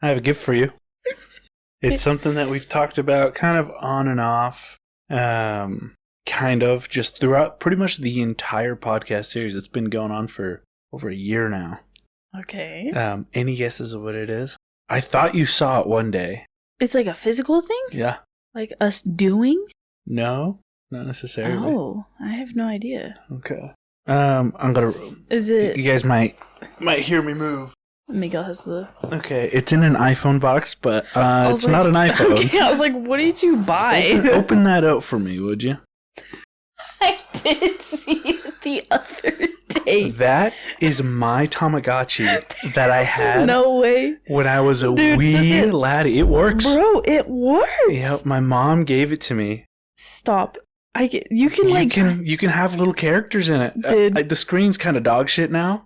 I have a gift for you. It's something that we've talked about kind of on and off, kind of just throughout pretty much the entire podcast series. It's been going on for over a year now. Okay. Any guesses of what it is? I thought you saw it one day. It's like a physical thing? Yeah. Like us doing? No, not necessarily. Oh, I have no idea. Okay. I'm gonna. Is it? You guys might hear me move. Miguel has the. Okay, it's in an iPhone box, but it's like, not an iPhone. Okay, I was like, what did you buy? Open that up for me, would you? I did see it the other day. That is my Tamagotchi that I had. No way. When I was a wee laddie. It works. Bro, it works. Yep, my mom gave it to me. Stop. You can have little characters in it. Dude. The screen's kind of dog shit now.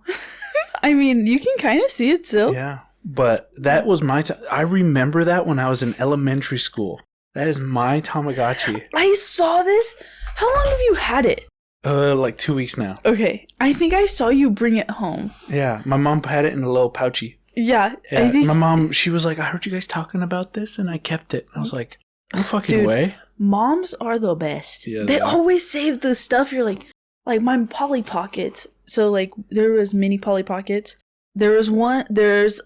I mean, you can kind of see it still. Yeah, but that was my I remember that when I was in elementary school. That is my Tamagotchi. I saw this. How long have you had it? Like 2 weeks now. Okay, I think I saw you bring it home. Yeah, my mom had it in a little pouchy. Yeah. I think my mom, she was like, I heard you guys talking about this, and I kept it. I was like, no fucking way. Moms are the best. Yeah, they always save the stuff. You're like my Polly Pockets. So like there was mini Polly Pockets. There's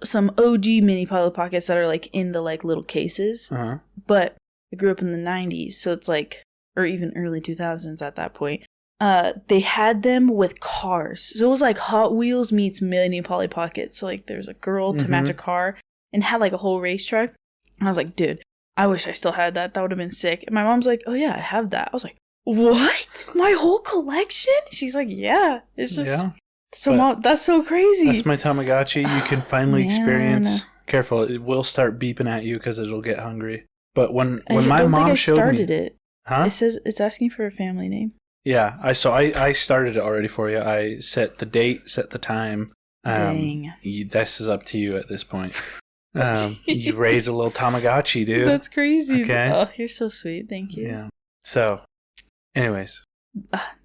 some OG mini Polly Pockets that are like in the like little cases. Uh-huh. But I grew up in the 90s, so it's like, or even early 2000s at that point. They had them with cars. So it was like Hot Wheels meets mini Polly Pockets. So like there's a girl to match a car and had like a whole racetrack. And I was like, dude, I wish I still had that. That would have been sick. And my mom's like, oh yeah, I have that. I was like, what? My whole collection? She's like, yeah. It's just... Yeah. So Mom, that's so crazy. That's my Tamagotchi. You can finally experience... Careful, it will start beeping at you because it'll get hungry. But when my mom showed me... I started it. Huh? It says it's asking for a family name. Yeah, I started it already for you. I set the date, set the time. Dang. This is up to you at this point. You raise a little Tamagotchi, dude. That's crazy. Okay. Oh, you're so sweet. Thank you. Yeah. So, anyways.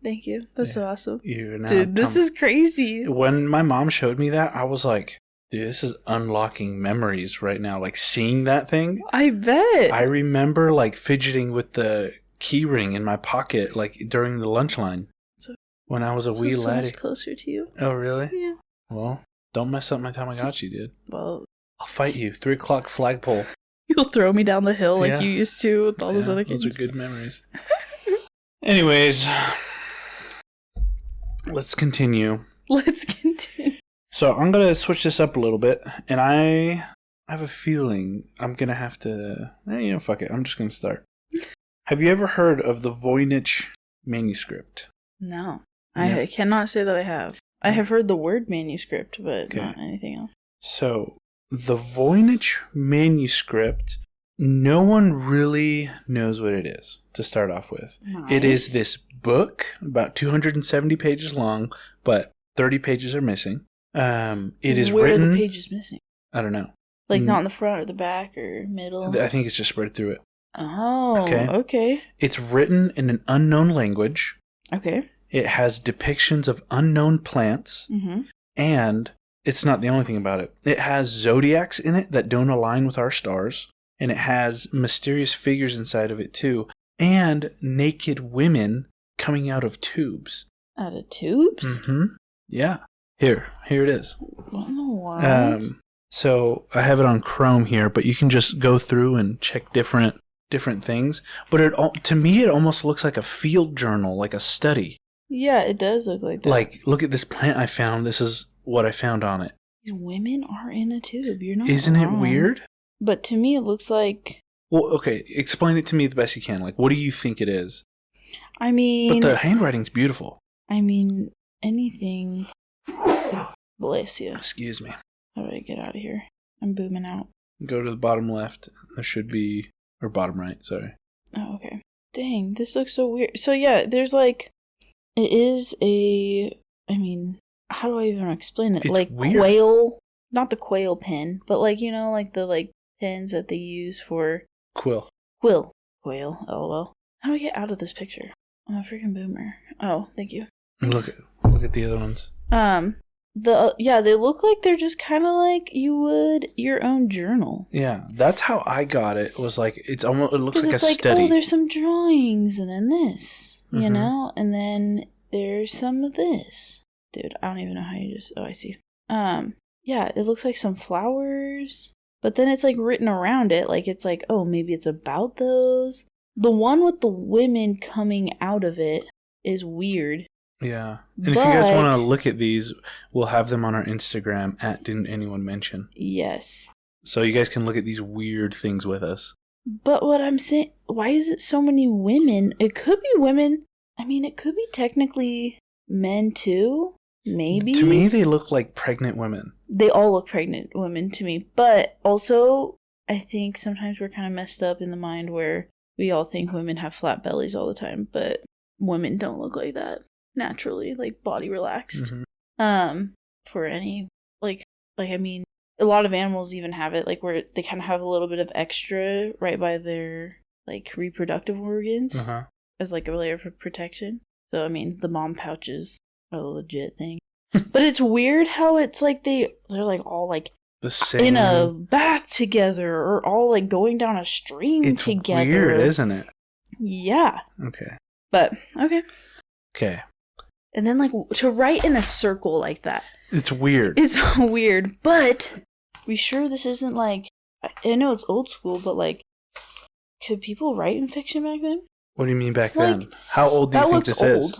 Thank you. That's so awesome. Dude, this is crazy. When my mom showed me that, I was like, dude, this is unlocking memories right now. Like, seeing that thing. I bet. I remember, like, fidgeting with the key ring in my pocket, like, during the lunch line. When I was a wee laddie. So much closer to you. Oh, really? Yeah. Well, don't mess up my Tamagotchi, dude. Well... I'll fight you. 3 o'clock flagpole. You'll throw me down the hill like you used to with all those other kids. Those are good memories. Anyways, let's continue. So I'm going to switch this up a little bit, and I have a feeling I'm going to have to... fuck it. I'm just going to start. Have you ever heard of the Voynich manuscript? No. I cannot say that I have. I have heard the word manuscript, but not anything else. So... the Voynich manuscript, no one really knows what it is, to start off with. Nice. It is this book, about 270 pages long, but 30 pages are missing. It is Where written... are the pages missing? I don't know. Like not in the front or the back or middle? I think it's just spread through it. Oh, okay. It's written in an unknown language. Okay. It has depictions of unknown plants. Mm-hmm. And... it's not the only thing about it. It has zodiacs in it that don't align with our stars. And it has mysterious figures inside of it, too. And naked women coming out of tubes. Out of tubes? Mm-hmm. Yeah. Here it is. Wow. So I have it on Chrome here, but you can just go through and check different things. But to me, it almost looks like a field journal, like a study. Yeah, it does look like that. Like, look at this plant I found. This is what I found on it. These women are in a tube. You're not Isn't wrong. it weird? But to me, it looks like... Well, okay. Explain it to me the best you can. Like, what do you think it is? I mean... but the handwriting's beautiful. I mean, anything... Bless you. Excuse me. How do I get out of here? I'm booming out. Go to the bottom left. There should be... or bottom right, sorry. Oh, okay. Dang, this looks so weird. So, yeah, there's like... it is a... I mean... how do I even explain it? It's like weird. Quail, not the quail pen, but like, like the pens that they use for quail, lol. How do I get out of this picture? I'm a freaking boomer. Oh, thank you. Look at the other ones. they look like they're just kind of like you would your own journal. Yeah, that's how I got it. Was like it looks like it's a like, study. Oh, there's some drawings, and then this, you know, and then there's some of this. Dude, I don't even know how you just. Oh, I see. Yeah, it looks like some flowers, but then it's like written around it, like it's like, oh, maybe it's about those. The one with the women coming out of it is weird. Yeah. And if you guys want to look at these, we'll have them on our Instagram at Didn't Anyone Mention. Yes. So you guys can look at these weird things with us. But what I'm saying, why is it so many women? It could be women. I mean, it could be technically men too. Maybe. To me, they look like pregnant women. They all look pregnant women to me. But also, I think sometimes we're kind of messed up in the mind where we all think women have flat bellies all the time, but women don't look like that. Naturally, like body relaxed. For any like I mean, a lot of animals even have it, like where they kind of have a little bit of extra right by their like reproductive organs as like a layer of protection. So I mean, the mom pouches are a legit thing. But it's weird how it's like they're like all like the same in a bath together or all like going down a stream together. It's weird, isn't it? Yeah. Okay. But okay. Okay. And then, like, to write in a circle like that. It's weird. It's weird, but we sure this isn't, like... I know it's old school, but, like, could people write in fiction back then? What do you mean back then? How old do you think this is?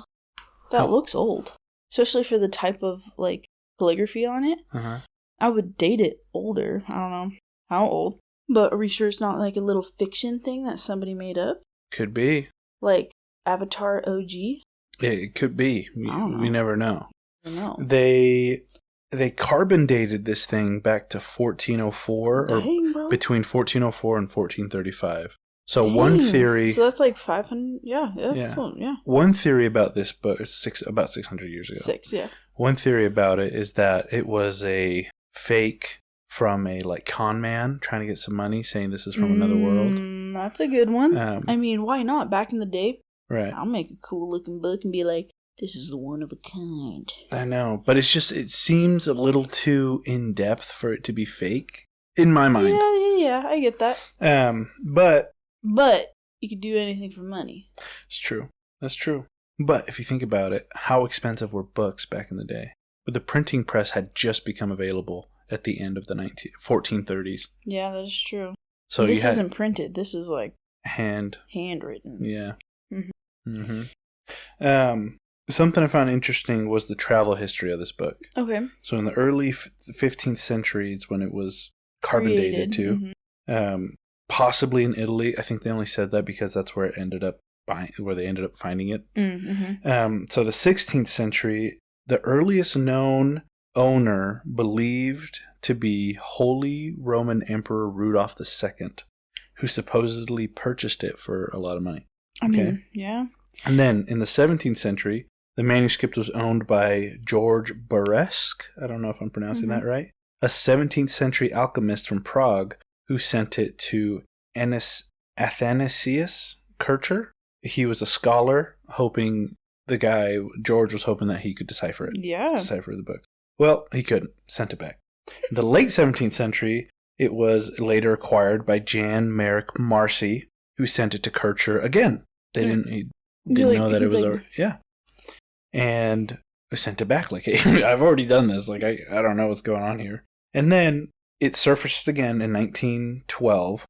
That looks old. Especially for the type of, like, calligraphy on it. I would date it older. I don't know how old. But are we sure it's not, like, a little fiction thing that somebody made up? Could be. Like, Avatar OG? It could be. We never know. I don't know. They carbon dated this thing back to 1404 or between 1404 and 1435. So one theory. So that's like 500. Yeah. One theory about this book is about 600 years ago. Yeah. One theory about it is that it was a fake from a like con man trying to get some money, saying this is from another world. That's a good one. I mean, why not? Back in the day. Right. I'll make a cool looking book and be like, this is the one of a kind. I know, but it's just, it seems a little too in depth for it to be fake, in my mind. Yeah, I get that. But you could do anything for money. It's true. That's true. But if you think about it, how expensive were books back in the day? But the printing press had just become available at the end of the 1430s. Yeah, that is true. So this isn't printed. This is like Yeah. handwritten. Something I found interesting was the travel history of this book. Okay. So in the early 15th centuries, when it was carbon dated too, possibly in Italy. I think they only said that because that's where it ended up they ended up finding it. So the 16th century, the earliest known owner believed to be Holy Roman Emperor Rudolph II, who supposedly purchased it for a lot of money. I mean, yeah. And then in the 17th century, the manuscript was owned by George Baresk. I don't know if I'm pronouncing that right. A 17th century alchemist from Prague who sent it to Athanasius Kircher. He was a scholar, George was hoping that he could decipher it. Yeah. Decipher the book. Well, he couldn't. Sent it back. The late 17th century, it was later acquired by Jan Marek Marcy, who sent it to Kircher again. He didn't know that it was and I sent it back like, hey, I've already done this. Like, I don't know what's going on here. And then it surfaced again in 1912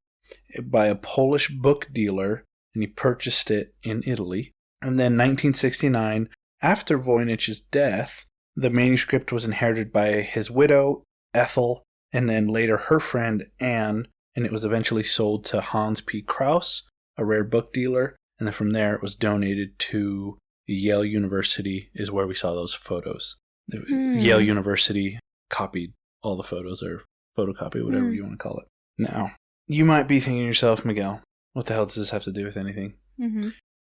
by a Polish book dealer, and he purchased it in Italy. And then 1969, after Voynich's death, the manuscript was inherited by his widow, Ethel, and then later her friend, Anne, and it was eventually sold to Hans P. Krauss, a rare book dealer. And then from there, it was donated to Yale University, is where we saw those photos. Yale University copied all the photos, or photocopied, whatever you want to call it. Now, you might be thinking to yourself, Miguel, what the hell does this have to do with anything?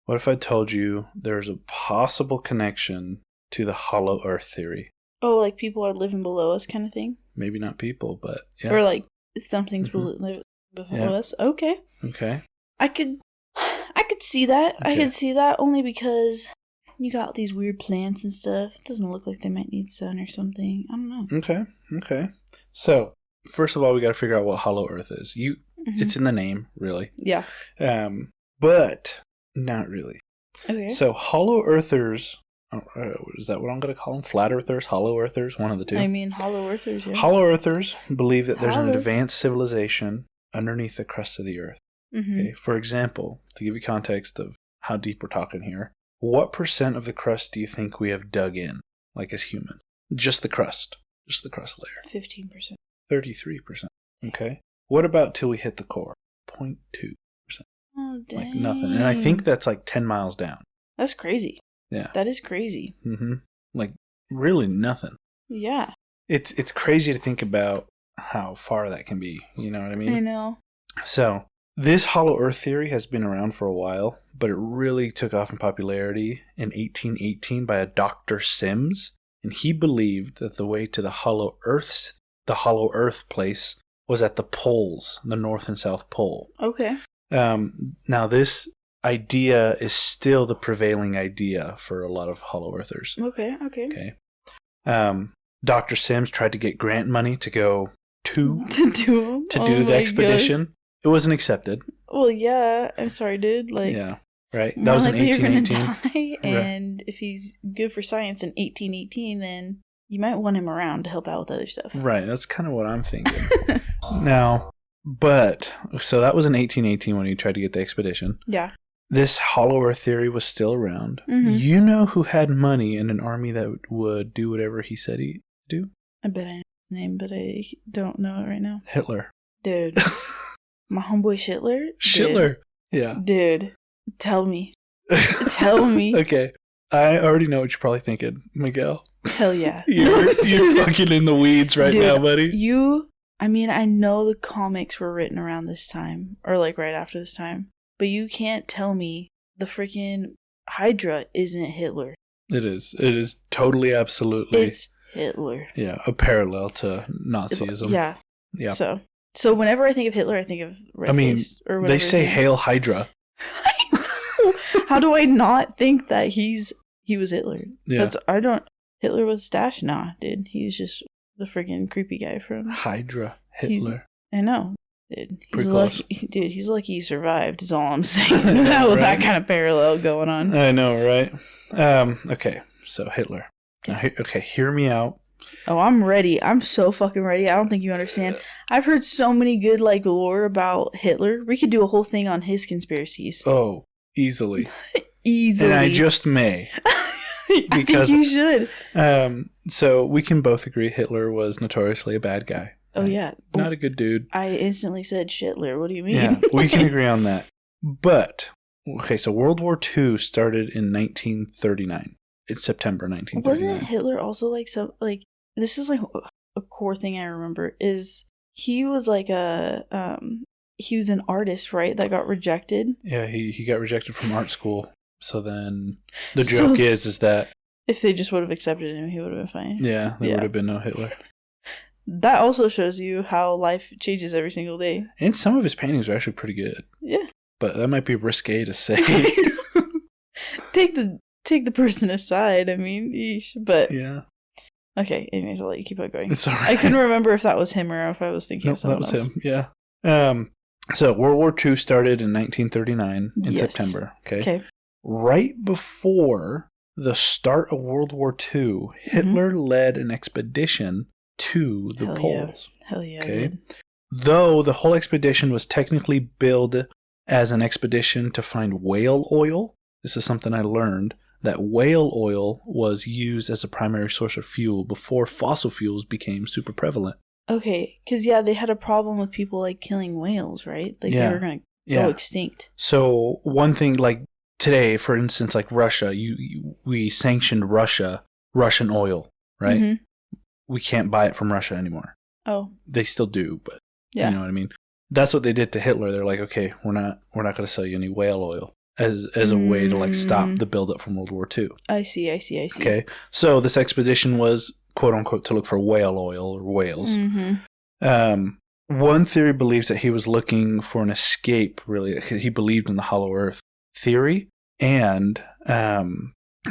What if I told you there's a possible connection to the hollow earth theory? Oh, like people are living below us kind of thing? Maybe not people, but yeah. Or like something's below us? Okay. Okay. I could see that. Okay. I could see that only because You got these weird plants and stuff. It doesn't look like they might need sun or something. I don't know. Okay. So, first of all, we got to figure out what Hollow Earth is. It's in the name, really. Yeah. But not really. Okay. So, Hollow Earthers, is that what I'm going to call them? Flat Earthers, Hollow Earthers, one of the two. I mean, Hollow Earthers, yeah. Hollow Earthers believe that there's an advanced civilization underneath the crust of the Earth. Okay. For example, to give you context of how deep we're talking here, what % of the crust do you think we have dug in, like as humans? Just the crust layer. 15%. 33%. Okay. What about till we hit the core? 0.2%. Oh, dang. Like nothing. And I think that's like 10 miles down. That's crazy. Yeah. That is crazy. Like really nothing. Yeah. It's crazy to think about how far that can be. You know what I mean? I know. So, this Hollow Earth theory has been around for a while, but it really took off in popularity in 1818 by a Dr. Sims, and he believed that the way to the Hollow Earth place was at the poles, the North and South Pole. Okay. Now, this idea is still the prevailing idea for a lot of Hollow Earthers. Okay. Dr. Sims tried to get grant money to go to do the expedition. Gosh. It wasn't accepted. Well, yeah. I'm sorry, dude. Like, yeah, right. That was in 1818. And if he's good for science in 1818, then you might want him around to help out with other stuff. Right. That's kind of what I'm thinking. So that was in 1818 when he tried to get the expedition. Yeah. This Hollow Earth theory was still around. You know who had money in an army that would do whatever he said he'd do? I bet I know his name, but I don't know it right now. Hitler. Dude. My homeboy Schitler? Schitler. Yeah. Dude. Tell me. Tell me. Okay. I already know what you're probably thinking, Miguel. Hell yeah. You're fucking in the weeds right now, buddy. I know the comics were written around this time, or like right after this time, but you can't tell me the freaking Hydra isn't Hitler. It is. It is totally, absolutely. It's Hitler. Yeah, a parallel to Nazism. Yeah. Yeah. So whenever I think of Hitler, I think of Red Face, or whatever. They say Hail Hydra. I know. How do I not think that he was Hitler? Yeah. Hitler with a stash? Nah, dude. He's just the freaking creepy guy from Hydra. Hitler. I know. Dude. He's lucky he survived, is all I'm saying. With that kind of parallel going on. I know, right? Okay, so Hitler. Okay, hear me out. Oh, I'm ready. I'm so fucking ready. I don't think you understand. I've heard so many good lore about Hitler. We could do a whole thing on his conspiracies. Oh, easily. Easily. And I just may. Because I think you should. So we can both agree Hitler was notoriously a bad guy. Oh, yeah. Not a good dude. I instantly said Schitler. What do you mean? Yeah, we can agree on that. But, okay, so World War II started in 1939. It's September 1939. Wasn't Hitler also this is like a core thing I remember, is he was like he was an artist, right, that got rejected? Yeah, he got rejected from art school. So then the joke is that if they just would have accepted him, he would have been fine. Yeah, there would have been no Hitler. That also shows you how life changes every single day. And some of his paintings are actually pretty good. Yeah. But that might be risque to say. Take the person aside. I mean, yeesh. But yeah. Okay. Anyways, I'll let you keep on going. Sorry. I couldn't remember if that was him or if I was thinking of someone else. That was him. Yeah. So World War II started in 1939 in September. Okay. Right before the start of World War II, Hitler led an expedition to the poles. Hell yeah. Okay. Though the whole expedition was technically billed as an expedition to find whale oil. This is something I learned, that whale oil was used as a primary source of fuel before fossil fuels became super prevalent. Okay, because they had a problem with people killing whales, right? They were going to go extinct. So one thing, today, for instance, Russia, we sanctioned Russian oil, right? Mm-hmm. We can't buy it from Russia anymore. Oh. They still do, but you know what I mean? That's what they did to Hitler. They're like, okay, we're not going to sell you any whale oil as a way to stop the buildup from World War II. I see. Okay, so this expedition was, quote unquote, to look for whale oil or whales. Mm-hmm. One theory believes that he was looking for an escape, really. He believed in the Hollow Earth theory, and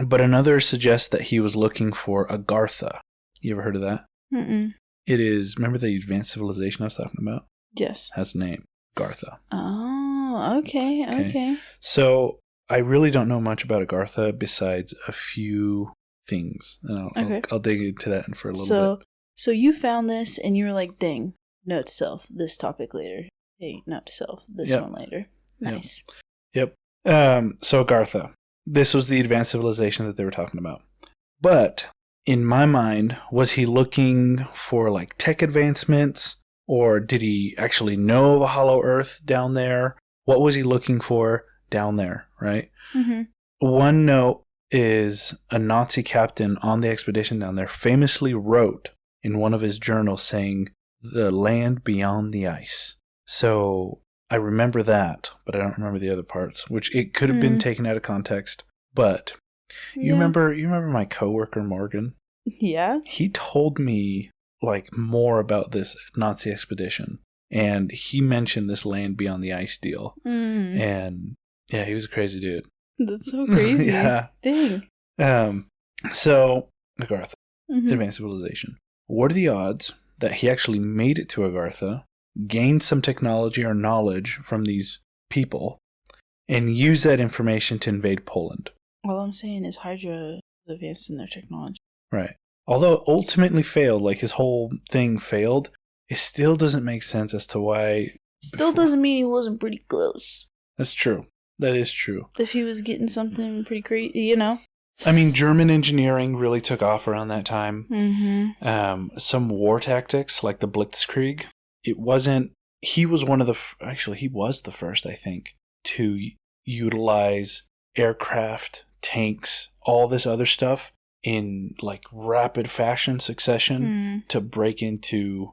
But another suggests that he was looking for Agartha. You ever heard of that? Mm-mm. It is, remember the advanced civilization I was talking about? Yes. Has a name, Agartha. Oh, okay. So I really don't know much about Agartha besides a few things. And I'll dig into that for a little bit. So you found this and you were like, dang, note to self, this topic later. Hey, note to self, this one later. Nice. Yep. So Agartha. This was the advanced civilization that they were talking about. But in my mind, was he looking for like tech advancements, or did he actually know of a hollow earth down there? What was he looking for down there, right? Mm-hmm. One note is a Nazi captain on the expedition down there famously wrote in one of his journals saying, "The land beyond the ice." So I remember that, but I don't remember the other parts, which it could have been taken out of context. But you remember my coworker Morgan? Yeah. He told me like more about this Nazi expedition, and he mentioned this land beyond the ice deal. And yeah, he was a crazy dude. That's so crazy. Yeah. Dang. So Agartha, advanced civilization. What are the odds that he actually made it to Agartha, gained some technology or knowledge from these people, and used that information to invade Poland? All I'm saying is Hydra is advanced in their technology. Right. Although ultimately failed, like his whole thing failed, it still doesn't make sense as to why. Still doesn't mean he wasn't pretty close. That's true. That is true. If he was getting something pretty crazy, you know? I mean, German engineering really took off around that time. Mm-hmm. Some war tactics, like the Blitzkrieg, it wasn't... He was one of the... Actually, he was the first, I think, to utilize aircraft, tanks, all this other stuff in, like, rapid fashion succession to break into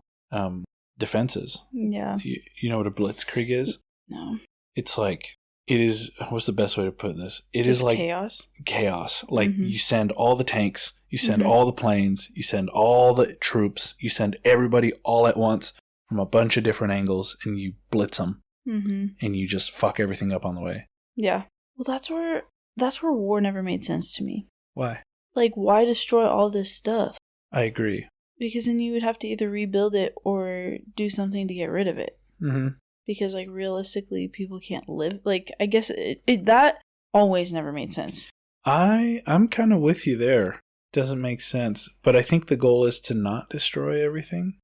defenses. Yeah. You know what a Blitzkrieg is? No. It's like... It is, what's the best way to put this? It Just is like chaos. Chaos. Like you send all the tanks, you send all the planes, you send all the troops, you send everybody all at once from a bunch of different angles, and you blitz them, and you just fuck everything up on the way. Yeah. Well, that's where war never made sense to me. Why? Like, why destroy all this stuff? I agree. Because then you would have to either rebuild it or do something to get rid of it. Mm-hmm. Because, like, realistically, people can't live. Like, I guess that always never made sense. I'm kind of with you there. Doesn't make sense. But I think the goal is to not destroy everything.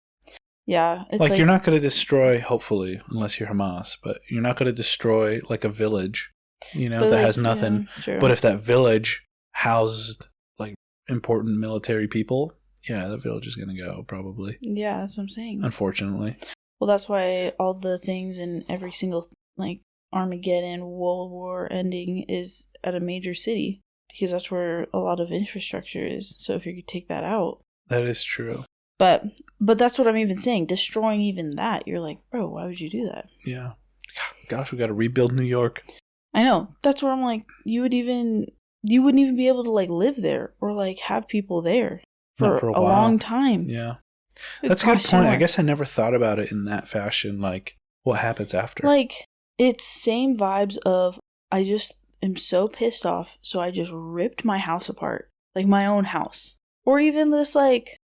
Yeah. It's like, you're not going to destroy, hopefully, unless you're Hamas, but you're not going to destroy, like, a village, that has nothing. Yeah, true. But if that village housed, like, important military people, yeah, that village is going to go, probably. Yeah, that's what I'm saying. Unfortunately. Well, that's why all the things in every single, like, Armageddon, World War ending is at a major city. Because that's where a lot of infrastructure is. So if you could take that out. That is true. But that's what I'm even saying. Destroying even that, you're like, bro, why would you do that? Yeah. Gosh, we got to rebuild New York. I know. That's where I'm like, you wouldn't even be able to, like, live there or, like, have people there for a long time. Yeah. That's a good point. I guess I never thought about it in that fashion. Like, what happens after? Like, it's same vibes of, I just am so pissed off, so I just ripped my house apart. Like, my own house. Or even this, like,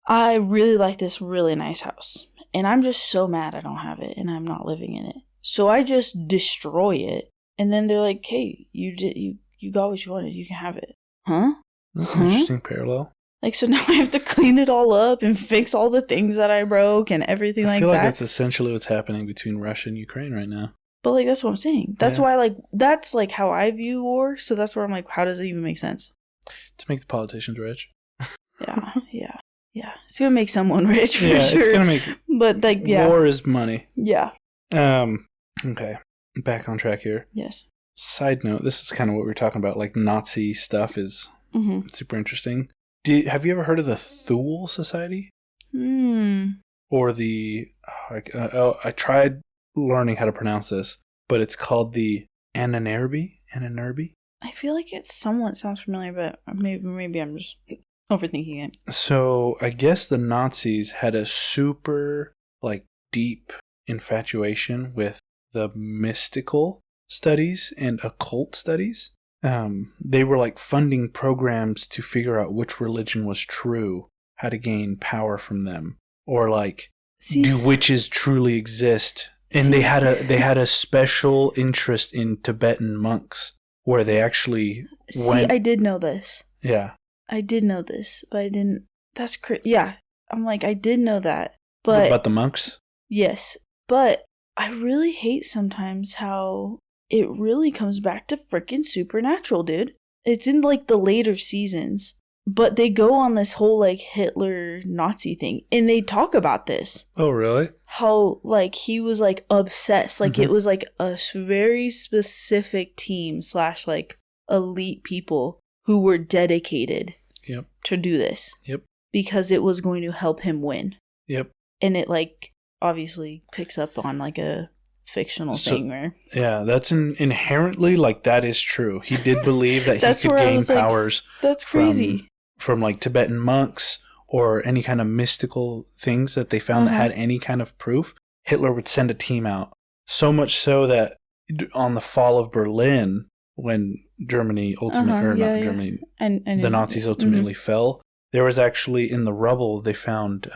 I really like this really nice house. And I'm just so mad I don't have it and I'm not living in it. So I just destroy it. And then they're like, hey, you got what you wanted. You can have it. Huh? That's an interesting parallel. Like, so now I have to clean it all up and fix all the things that I broke and everything like that. I feel like that's essentially what's happening between Russia and Ukraine right now. But, like, that's what I'm saying. That's why, like, that's, like, how I view war. So that's where I'm like, how does it even make sense? To make the politicians rich. Yeah. It's going to make someone rich for sure. It's going to make... But, like, yeah. War is money. Yeah. Okay. Back on track here. Yes. Side note, this is kind of what we were talking about. Like, Nazi stuff is super interesting. Have you ever heard of the Thule Society? Or the... I tried learning how to pronounce this, but it's called the Ananurbi? I feel like it somewhat sounds familiar, but maybe I'm just overthinking it. So, I guess the Nazis had a super, like, deep infatuation with the mystical studies and occult studies. they were like funding programs to figure out which religion was true, how to gain power from them, or like do witches truly exist? And they had a special interest in Tibetan monks where they actually went. I did know this. Yeah. I did know this, but I didn't. That's crazy. Yeah. I'm like, I did know that. But about the monks? Yes. But I really hate sometimes how it really comes back to freaking supernatural, dude. It's in like the later seasons. But they go on this whole like Hitler Nazi thing, and they talk about this. Oh, really? How like he was like obsessed, like it was like a very specific team / like elite people who were dedicated to do this. Yep. Because it was going to help him win. Yep. And it like obviously picks up on like a fictional thing where that's inherently like that is true. He did believe that he could gain powers. Like, that's crazy. From like Tibetan monks or any kind of mystical things that they found that had any kind of proof. Hitler would send a team out. So much so that on the fall of Berlin, when Germany ultimately, the Nazis ultimately fell, there was actually in the rubble they found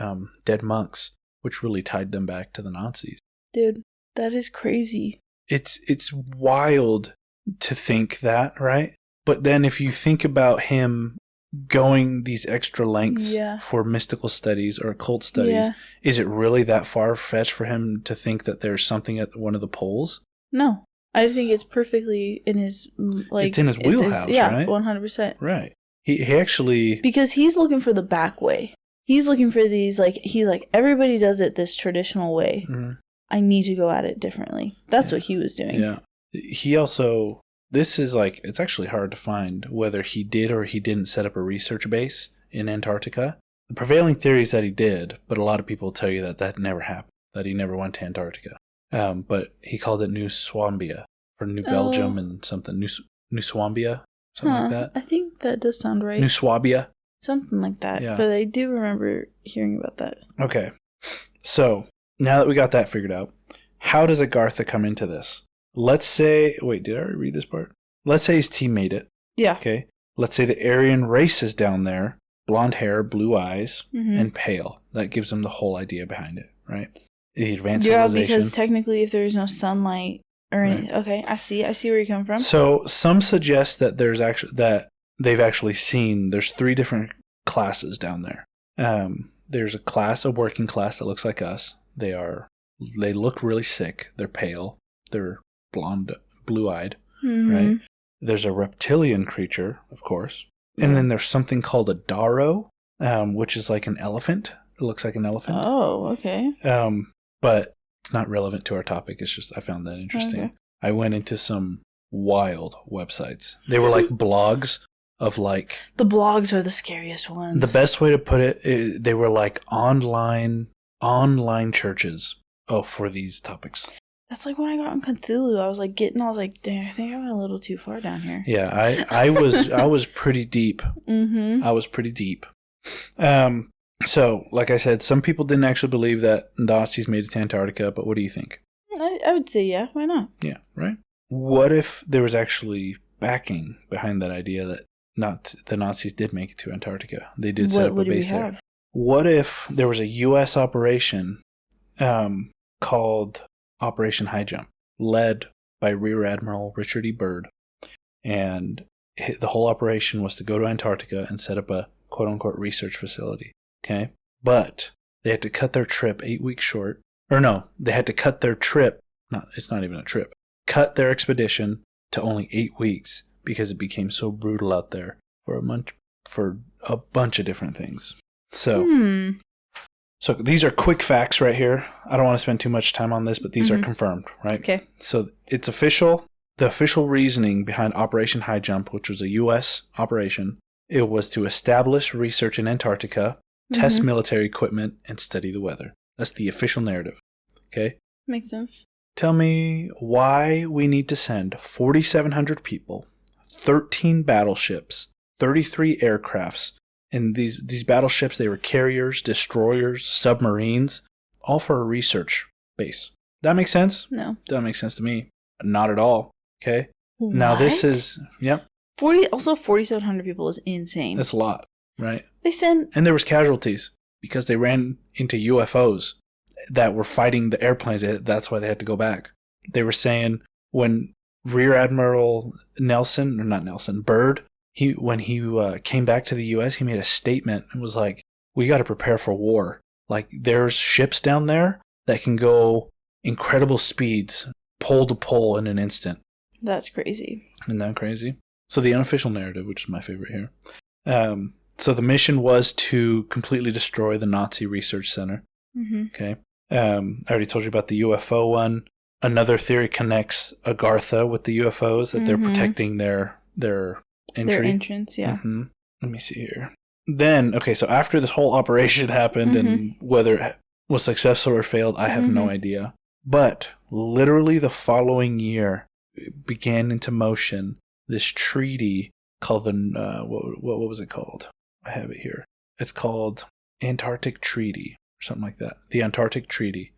dead monks, which really tied them back to the Nazis. Dude, that is crazy. It's wild to think that, right? But then if you think about him going these extra lengths for mystical studies or occult studies, is it really that far-fetched for him to think that there's something at one of the poles? No. I think it's perfectly in his like it's in his wheelhouse, right? 100%. Right. He actually, because he's looking for the back way. He's looking for these he's like everybody does it this traditional way. Mm-hmm. I need to go at it differently. That's what he was doing. Yeah. He also, this is like, it's actually hard to find whether he did or he didn't set up a research base in Antarctica. The prevailing theory is that he did, but a lot of people tell you that that never happened, that he never went to Antarctica. But he called it New Swambia, or New Belgium and something. New Swambia, something like that. I think that does sound right. New Swabia. Something like that. Yeah. But I do remember hearing about that. Okay. So, now that we got that figured out, how does Agartha come into this? Let's say, wait, did I already read this part? Let's say his team made it. Yeah. Okay. Let's say the Aryan race is down there, blonde hair, blue eyes, and pale. That gives them the whole idea behind it, right? The advanced civilization. Yeah, because technically if there's no sunlight or anything. Okay, I see where you come from. So some suggest that they've actually seen, there's 3 different classes down there. There's a working class that looks like us. They look really sick. They're pale. They're blonde, blue-eyed, right? There's a reptilian creature, of course. And then there's something called a Daro, which is like an elephant. It looks like an elephant. Oh, okay. But it's not relevant to our topic. It's just, I found that interesting. Okay. I went into some wild websites. They were like blogs of like... The blogs are the scariest ones. The best way to put it, they were like online churches for these topics. That's like when I got on Cthulhu. I was like, dang, I think I went a little too far down here. Yeah, I was pretty deep. I was pretty deep. So, like I said, some people didn't actually believe that Nazis made it to Antarctica, but what do you think? I would say yeah. Why not? Yeah, right? What if there was actually backing behind that idea that the Nazis did make it to Antarctica? They did set up a base there. What if there was a U.S. operation called Operation High Jump, led by Rear Admiral Richard E. Byrd, and the whole operation was to go to Antarctica and set up a quote-unquote research facility, okay? But they had to cut their trip 8 weeks short. Or no, they had to cut their trip, it's not even a trip, cut their expedition to only 8 weeks because it became so brutal out there for a bunch of different things. So, So these are quick facts right here. I don't want to spend too much time on this, but these are confirmed, right? Okay. So it's official. The official reasoning behind Operation High Jump, which was a U.S. operation, it was to establish research in Antarctica, test military equipment, and study the weather. That's the official narrative. Okay? Makes sense. Tell me why we need to send 4,700 people, 13 battleships, 33 aircrafts, and these battleships, they were carriers, destroyers, submarines, all for a research base. That makes sense? No. Doesn't make sense to me. Not at all. Okay? What? Now this is, Also, 4,700 people is insane. That's a lot, right? And there was casualties because they ran into UFOs that were fighting the airplanes. That's why they had to go back. They were saying when Rear Admiral Byrd, when he came back to the U.S., he made a statement and was like, "We got to prepare for war. Like, there's ships down there that can go incredible speeds, pole to pole in an instant." That's crazy. Isn't that crazy? So the unofficial narrative, which is my favorite here. So the mission was to completely destroy the Nazi research center. Mm-hmm. Okay. I already told you about the UFO one. Another theory connects Agartha with the UFOs, that they're protecting their entry. Their entrance, yeah. Mm-hmm. Let me see here. Then, okay, so after this whole operation happened, and whether it was successful or failed, I have no idea. But literally the following year began into motion this treaty called the what was it called? I have it here. It's called Antarctic Treaty or something like that. The Antarctic Treaty,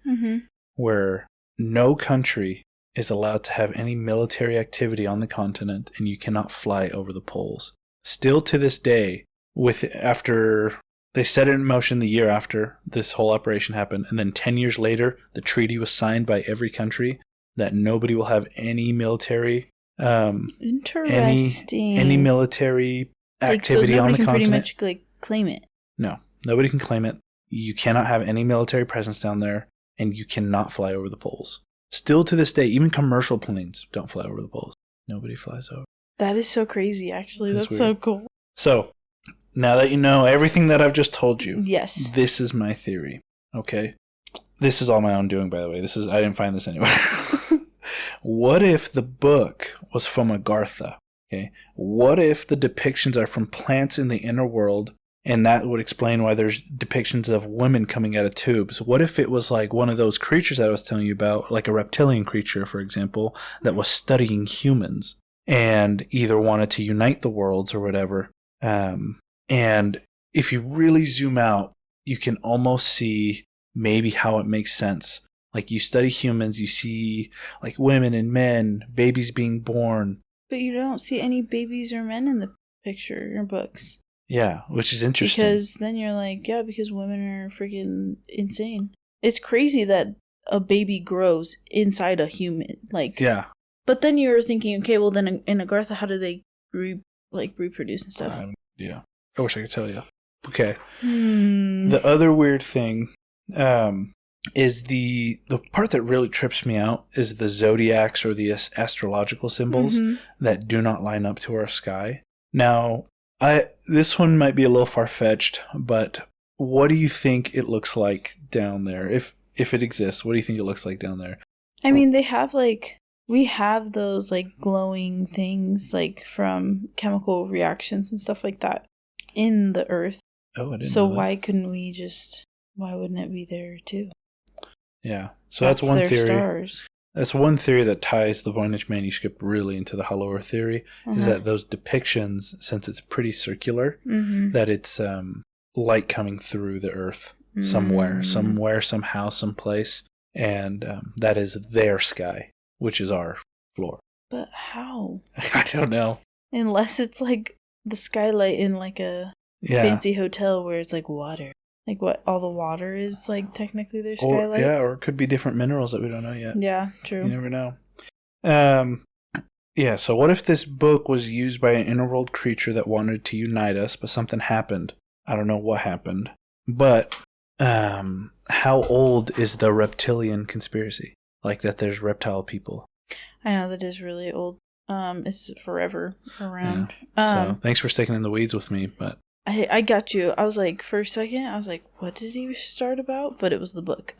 where no country is allowed to have any military activity on the continent, and you cannot fly over the poles. Still to this day, after they set it in motion the year after this whole operation happened, and then 10 years later, the treaty was signed by every country that nobody will have any military interesting any military activity on the continent. So nobody can pretty much claim it. No, nobody can claim it. You cannot have any military presence down there, and you cannot fly over the poles. Still to this day, even commercial planes don't fly over the poles. Nobody flies over. That is so crazy, actually. That's so cool. So, now that you know everything that I've just told you, yes, this is my theory. Okay? This is all my own doing, by the way. I didn't find this anywhere. What if the book was from Agartha? Okay? What if the depictions are from plants in the inner world, and that would explain why there's depictions of women coming out of tubes? What if it was like one of those creatures that I was telling you about, like a reptilian creature, for example, that was studying humans and either wanted to unite the worlds or whatever? And if you really zoom out, you can almost see maybe how it makes sense. Like, you study humans, you see like women and men, babies being born. But you don't see any babies or men in the picture or books. Yeah, which is interesting. Because then you're like, yeah, because women are freaking insane. It's crazy that a baby grows inside a human. Like, yeah. But then you're thinking, okay, well then in Agartha, how do they reproduce and stuff? Yeah. I wish I could tell you. Okay. The other weird thing is the part that really trips me out is the zodiacs, or the astrological symbols that do not line up to our sky. Now, this one might be a little far-fetched, but what do you think it looks like down there? If it exists, what do you think it looks like down there? I mean, we have those glowing things from chemical reactions and stuff like that in the earth. Oh, I didn't know So that. why wouldn't it be there too? Yeah. So that's one theory. Stars. That's one theory that ties the Voynich manuscript really into the Hollow Earth theory, is that those depictions, since it's pretty circular, that it's light coming through the earth somewhere, somehow, someplace, and that is their sky, which is our floor. But how? I don't know. Unless it's the skylight in a fancy hotel where it's water. What, all the water is technically their skylight? Or it could be different minerals that we don't know yet. Yeah, true. You never know. Yeah, so what if this book was used by an interworld creature that wanted to unite us, but something happened? I don't know what happened. But how old is the reptilian conspiracy? That there's reptile people. I know, that is really old. It's forever around. Yeah. So thanks for sticking in the weeds with me, but I got you. I was for a second, I was what did he start about? But it was the book.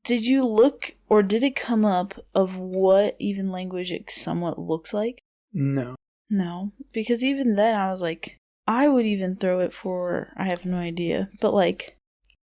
Did you look, or did it come up of what even language it somewhat looks like? No. No. Because even then I was I would even throw it for, I have no idea. But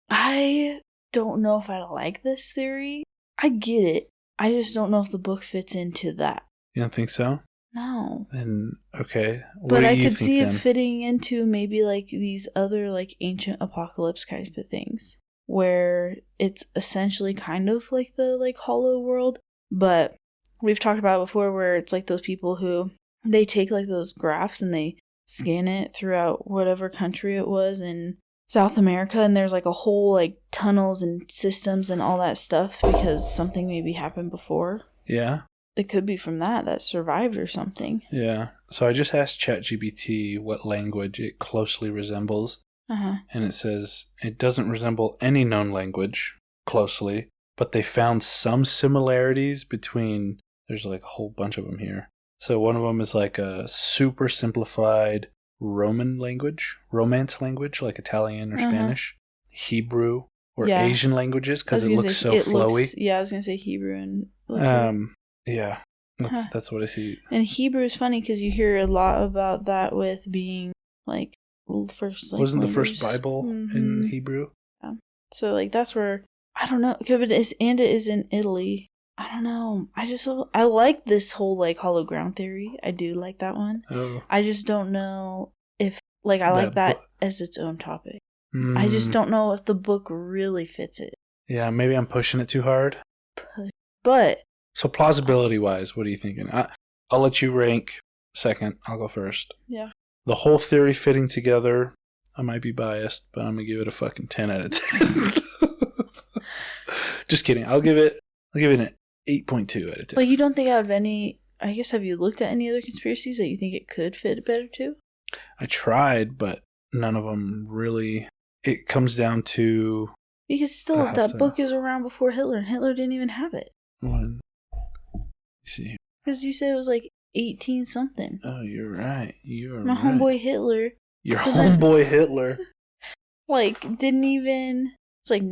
I don't know if I like this theory. I get it. I just don't know if the book fits into that. You don't think so? No. Then, okay. But I could see it fitting into maybe these other ancient apocalypse kinds of things, where it's essentially kind of the hollow world, but we've talked about it before, where it's those people who they take like those graphs and they scan it throughout whatever country it was in South America, and there's like a whole like tunnels and systems and all that stuff because something maybe happened before. Yeah. It could be from that survived or something. Yeah. So I just asked ChatGPT what language it closely resembles. And it says it doesn't resemble any known language closely, but they found some similarities between, there's like a whole bunch of them here. So one of them is like a super simplified Romance language, like Italian or Spanish, Hebrew, or Asian languages, because it looks so flowy. I was going to say Hebrew and... yeah, that's what I see. And Hebrew is funny because you hear a lot about that with being like first. Like, wasn't the first Bible in Hebrew? Yeah. So like that's where I don't know. But it is in Italy. I don't know. I like this whole like hollow ground theory. I do like that one. Oh. I just don't know if like I like that as its own topic. I just don't know if the book really fits it. Yeah, maybe I'm pushing it too hard. But so plausibility-wise, what are you thinking? I'll let you rank second. I'll go first. Yeah. The whole theory fitting together, I might be biased, but I'm going to give it a fucking 10 out of 10. Just kidding. I'll give it an 8.2 out of 10. But you don't think I have any... I guess, have you looked at any other conspiracies that you think it could fit better to? I tried, but none of them really... It comes down to... Because still, that book is around before Hitler, and Hitler didn't even have it. When? See. Because you said it was like 18-something. Oh, you're right. My homeboy Hitler. Your homeboy Hitler. Like, didn't even... It's like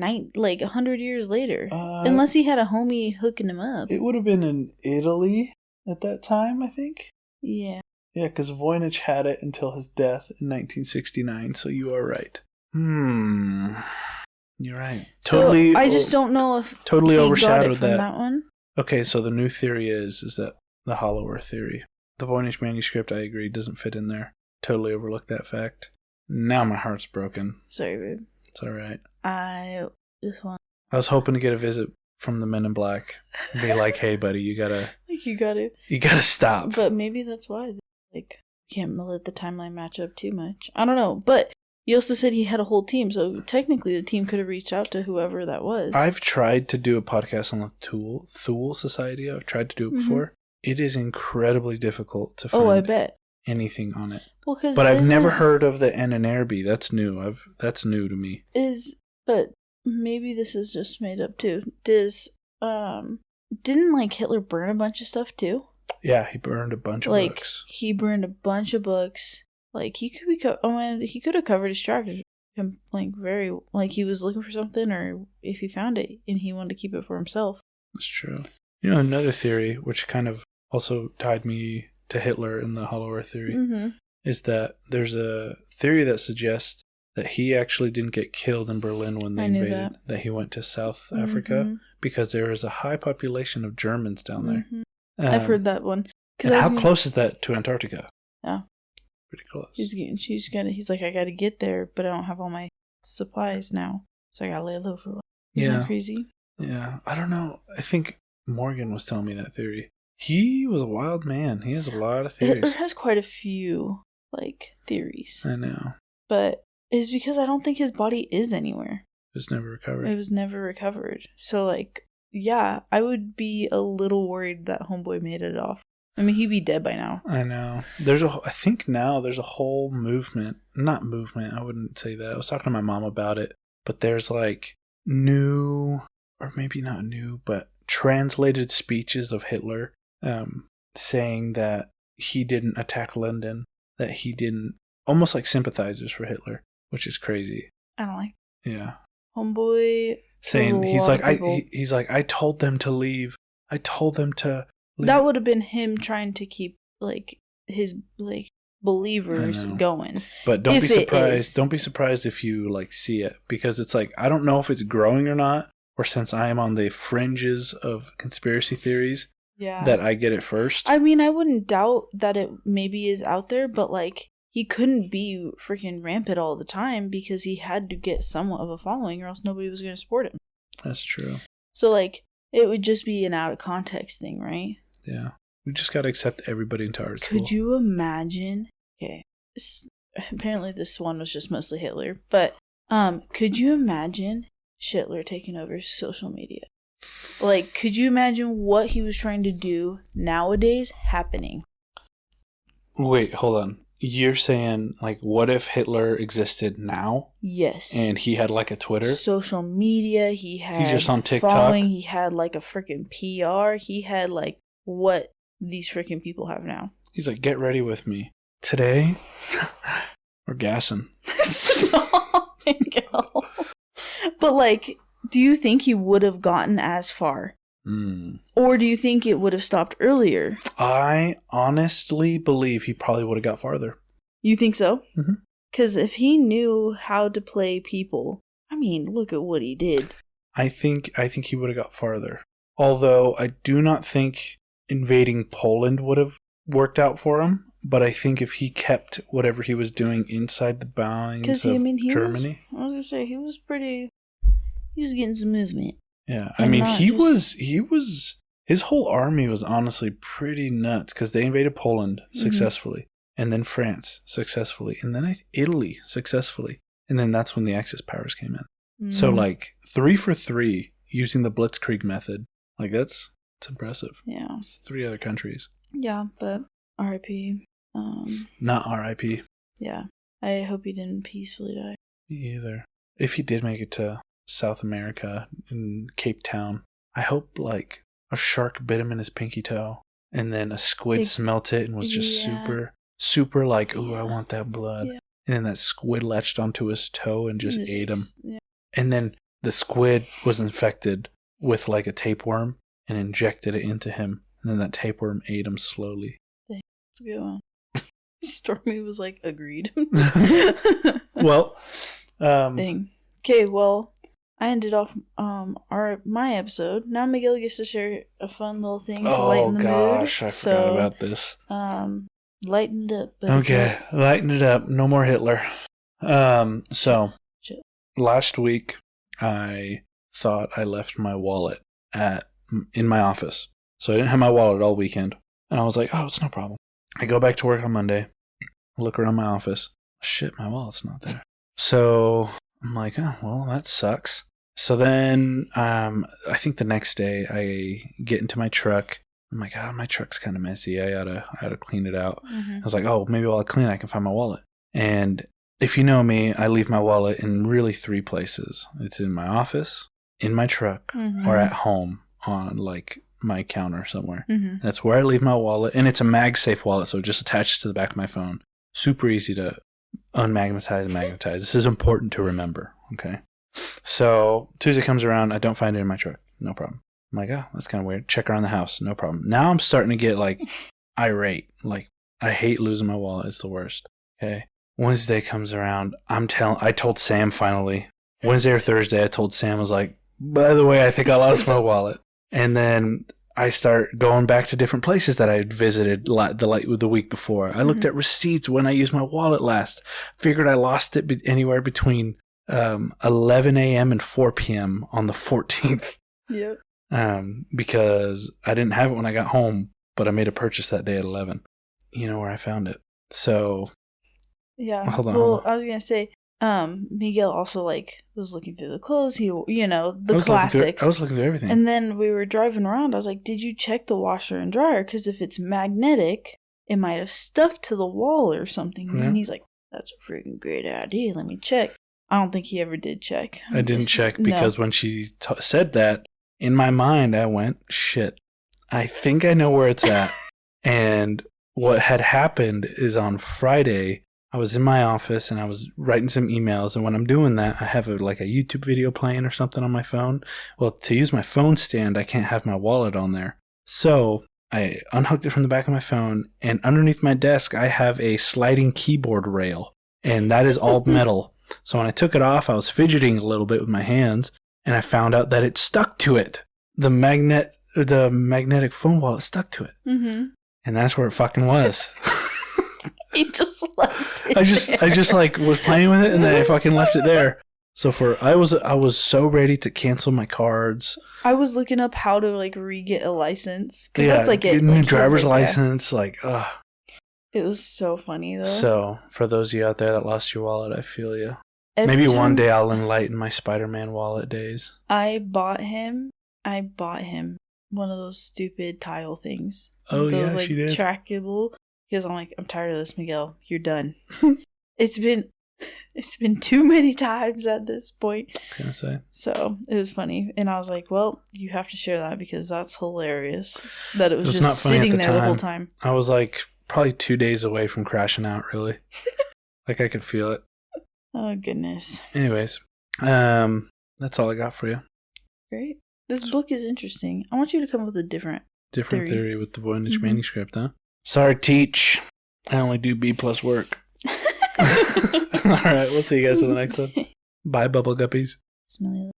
100 years later. Unless he had a homie hooking him up. It would have been in Italy at that time, I think. Yeah. Yeah, because Voynich had it until his death in 1969, so you are right. You're right. Totally. So I just don't know if totally he overshadowed got it from that one. Okay, so the new theory is that the Hollow Earth theory. The Voynich manuscript, I agree, doesn't fit in there. Totally overlooked that fact. Now my heart's broken. Sorry, babe. It's all right. I was hoping to get a visit from the Men in Black and be like, "Hey, buddy, you gotta stop." But maybe that's why, like, can't let the timeline match up too much. I don't know, but you also said he had a whole team, so technically the team could have reached out to whoever that was. I've tried to do a podcast on the Thule Society. I've tried to do it before. It is incredibly difficult to find. I bet. Anything on it. Well, but I've never heard of the Ananarby. That's new. That's new to me. But maybe this is just made up too. Didn't like Hitler burn a bunch of stuff too? Yeah, he burned a bunch of books. He burned a bunch of books. Like he could be. He could have covered his tracks. Like very. Like he was looking for something, or if he found it and he wanted to keep it for himself. That's true. You know, another theory which kind of also tied me to Hitler in the Hollow Earth theory is that there's a theory that suggests that he actually didn't get killed in Berlin when they invaded. That he went to South Africa because there is a high population of Germans down there. I've heard that one. And how close is that to Antarctica? Yeah, pretty close. He's like, I got to get there, but I don't have all my supplies now, so I got to lay low for a while. Isn't that crazy? Yeah, I don't know. I think Morgan was telling me that theory. He was a wild man. He has a lot of theories. Hitler has quite a few, theories. I know. But it's because I don't think his body is anywhere. It was never recovered. It was never recovered. So, yeah, I would be a little worried that homeboy made it off. I mean, he'd be dead by now. I know. I think now there's a whole movement. Not movement, I wouldn't say that. I was talking to my mom about it. But there's, new, or maybe not new, but translated speeches of Hitler. Saying that he didn't attack London, that he didn't, almost like sympathizers for Hitler, which is crazy. I don't like. Yeah. Homeboy. Saying he's like, I told them to leave. I told them to leave. That would have been him trying to keep his believers going. But don't be surprised. Don't be surprised if you see it, because it's I don't know if it's growing or not, or since I am on the fringes of conspiracy theories. Yeah. That I get it first. I mean, I wouldn't doubt that it maybe is out there, but he couldn't be freaking rampant all the time because he had to get somewhat of a following or else nobody was going to support him. That's true. So it would just be an out of context thing, right? Yeah. We just got to accept everybody into art school. Could you imagine? Okay, apparently this one was just mostly Hitler, but could you imagine Hitler taking over social media? Like, could you imagine what he was trying to do nowadays happening? Wait, hold on. You're saying, like, what if Hitler existed now? Yes. And he had, like, a Twitter? Social media. He's just on TikTok? Following. He had, like, a freaking PR. He had, like, what these freaking people have now. He's like, get ready with me. Today, we're gassing. Stop, Miguel. But, like, do you think he would have gotten as far? Or do you think it would have stopped earlier? I honestly believe he probably would have got farther. You think so? Mm-hmm. Because if he knew how to play people, I mean, look at what he did. I think he would have got farther. Although I do not think invading Poland would have worked out for him. But I think if he kept whatever he was doing inside the bounds of Germany. I was going to say, he was getting some movement. Yeah, I mean, he was, his whole army was honestly pretty nuts because they invaded Poland successfully, and then France successfully, and then Italy successfully, and then that's when the Axis powers came in. So, like, 3 for 3 using the Blitzkrieg method, like, it's impressive. Yeah. It's 3 other countries. Yeah, but R.I.P. Not R.I.P. Yeah, I hope he didn't peacefully die. Me either. If he did make it to South America in Cape Town, I hope like a shark bit him in his pinky toe and then a squid smelt it and was just super like, ooh, I want that blood. Yeah. And then that squid latched onto his toe and just ate him. Yeah. And then the squid was infected with like a tapeworm and injected it into him. And then that tapeworm ate him slowly. That's a good one. Stormy was like, agreed. Well, Dang. Okay, well, I ended off my episode. Now Miguel gets to share a fun little thing to lighten the mood. Oh gosh, I forgot about this. Lighten it up. Okay, lighten it up. No more Hitler. So Chill. Last week I thought I left my wallet in my office, so I didn't have my wallet all weekend, and I was like, oh, it's no problem. I go back to work on Monday, look around my office. Shit, my wallet's not there. So I'm like, oh, well, that sucks. So then I think the next day I get into my truck. I'm like, my truck's kind of messy. I oughta clean it out. I was like, oh, maybe while I clean it, I can find my wallet. And if you know me, I leave my wallet in really 3 places. It's in my office, in my truck, or at home on like my counter somewhere. That's where I leave my wallet. And it's a MagSafe wallet, so it just attaches to the back of my phone. Super easy to unmagnetize and magnetize. This is important to remember, okay? So Tuesday comes around, I don't find it in my truck. No problem. I'm like, oh, that's kind of weird. Check around the house. No problem. Now I'm starting to get like irate. Like, I hate losing my wallet. It's the worst. Okay. Wednesday comes around. I told Sam finally. Wednesday or Thursday, I told Sam, I was like, by the way, I think I lost my wallet. And then I start going back to different places that I had visited the week before. I looked at receipts when I used my wallet last. Figured I lost it anywhere between 11 a.m. and 4 p.m. on the 14th. Yep. Because I didn't have it when I got home, but I made a purchase that day at 11. You know where I found it. So, yeah. Hold on. I was gonna say, Miguel also like was looking through the clothes. The classics. I was looking through everything. And then we were driving around. I was like, "Did you check the washer and dryer? Because if it's magnetic, it might have stuck to the wall or something." Yeah. And he's like, "That's a freaking great idea. Let me check." I don't think he ever did check. I didn't check because when she said that, in my mind, I went, shit, I think I know where it's at. And what had happened is on Friday, I was in my office and I was writing some emails. And when I'm doing that, I have a YouTube video playing or something on my phone. Well, to use my phone stand, I can't have my wallet on there. So I unhooked it from the back of my phone. And underneath my desk, I have a sliding keyboard rail. And that is all metal. So when I took it off, I was fidgeting a little bit with my hands, and I found out that it stuck to it. The magnetic phone wallet stuck to it. And that's where it fucking was. He just left it I just like was playing with it, and then I fucking left it there. So I was so ready to cancel my cards. I was looking up how to like re-get a license because Yeah, that's like get it. a new Like, driver's like, license. Like, ugh. It was so funny though. So for those of you out there that lost your wallet, I feel you. Every Maybe time one day I'll enlighten my Spider-Man wallet days. I bought him one of those stupid tile things. Oh, those, yeah, like, she did. Trackable. Because I'm like, I'm tired of this, Miguel. You're done. It's been too many times at this point. Can I say? So it was funny. And I was like, well, you have to share that because that's hilarious. That it was It was just not funny sitting at the there the whole time. time. I was like probably 2 days away from crashing out, really. Like I could feel it. Oh, goodness. Anyways, that's all I got for you. Great. This book is interesting. I want you to come up with a different theory with the Voynich manuscript, huh? Sorry, teach. I only do B+ work. All right, we'll see you guys in the next one. Bye, Bubble Guppies. Smell you later.